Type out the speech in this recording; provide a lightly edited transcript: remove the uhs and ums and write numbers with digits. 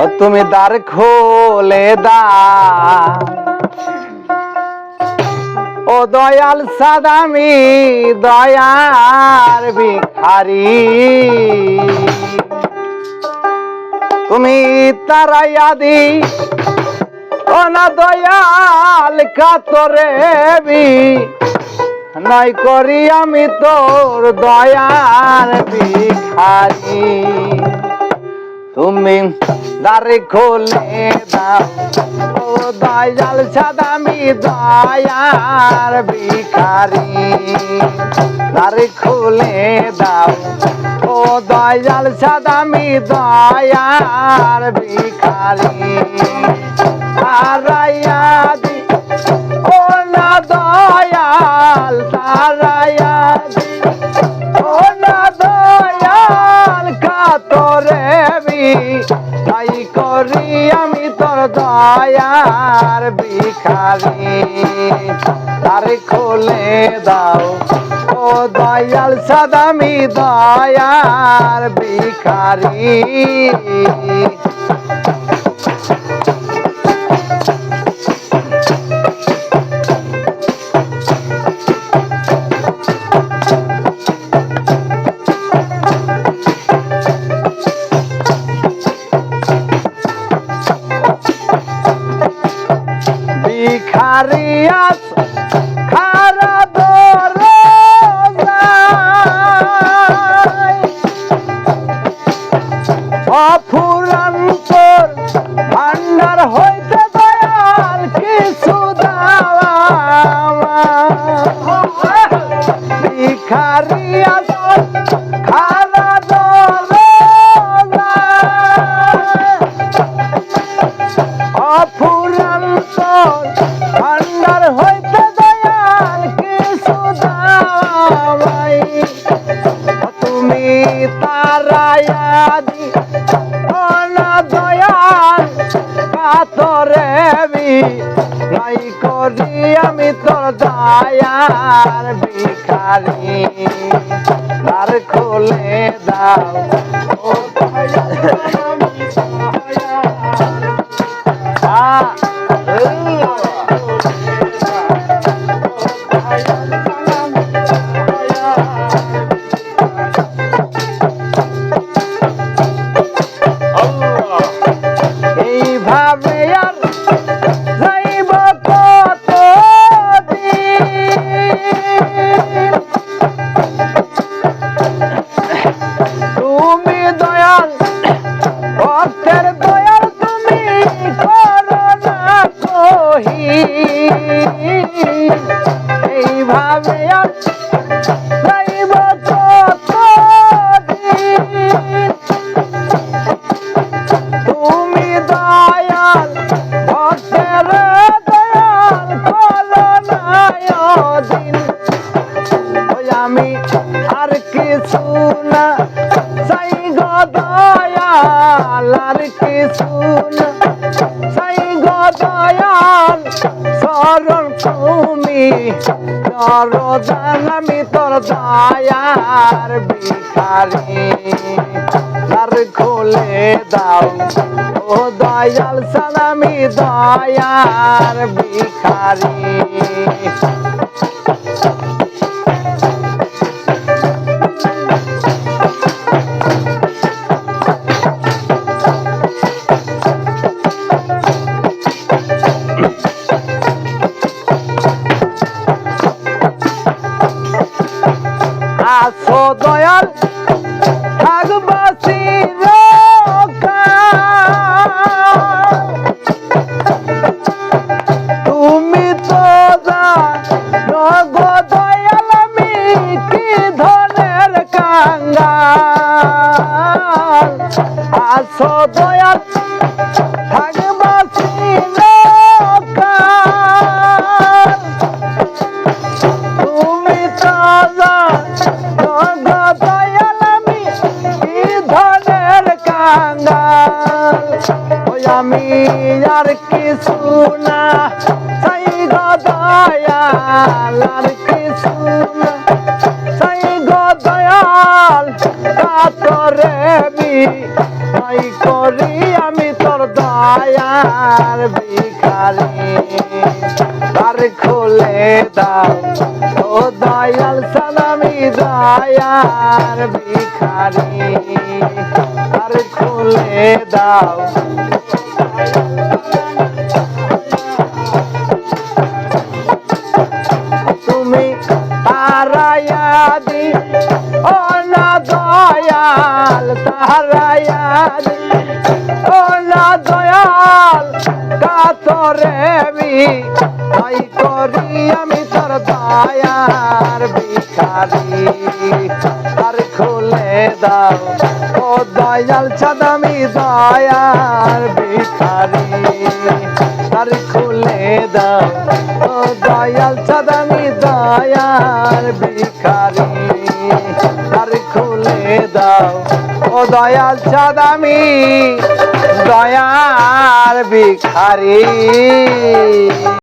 ও তুমি দ্বার খোলে দাও ও দয়াল সাদামি দয়ার ভিখারি তুমি তারাইয়া দি ও না দয়াল কাতরে বি নাই করি আমি তোর দয়ার ভিখারি তুমি দারে খোলে দাও ও দয়াল সাদামি দয়ার ভিখারি দারে খোলে দাও ও দয়াল সাদামি দয়ার ভিখারি তারাইয়া দি ও না দয়াল তারাইয়া দি ও না দয়াল কাতরে বি নাই করি আমি তোর দয়ার ভিখারি তারে খোলে দাও ও দয়াল সাদামি দয়ার ভিখারি ভিখারিয়াস খারা দরজায় অফুরন্তর ভান্ডার হইতে দয়াল কিছু দাওয়া ভিখারিয়াস খারা ভান্ডার হইতে দয়াল কিছু দাওয়াই তুমি তারাইয়া দি ও না দয়াল কাতরে বি নাই করি আমি তোর দয়ার ভিখারি দ্বার খোলে দাও ও এইভাবে আর যাইব কত তুমি দয়াল ভক্তের দয়াল তুমি করো না কহি এইভাবে আর যাইব কত তুমি দয়াল ভক্তের দয়াল করো না দিন ওই আমি আর কিছু না চাই গো দয়াল আর কিছু না চাই গো দয়াল শরণ তুমি দরদান আমি তোর দয়ার ভিখারি দ্বার খোলে দাও ও দয়াল সালামি দয়ার ভিখারি আসো দয়াল থাকবা চিরকাল তুমি তো জানো গো দয়াল আমি কি ধনের কাঙ্গাল আসো দয়াল থাকবা চিরকাল তুমি তো জানো গো দয়াল আমি কি ধনের কাঙ্গাল ওই আমি আর কিছু না চাই গো দয়াল আর কিছু না চাই গো দয়াল কাতরে বি নাই করি আমি তোর দয়ার ভিখারি দ্বার খুলে দাও ও দয়াল সালামি দয়ার ভিখারি দ্বার খুলে দাও তুমি তারায়া দি ও না দয়াল তারায়া দি ও না দয়াল কাতরে বি তাই করি আমি তোর দয়ার ভিখারি তার খুলে দাও ও দয়াল চাঁদামি দয়ার ভিখারি তার খুলে দাও ও দয়াল চাঁদামি দয়ার ভিখারি তার খুলে দাও ও দয়াল চাঁদামি দয়ার ভিখারি।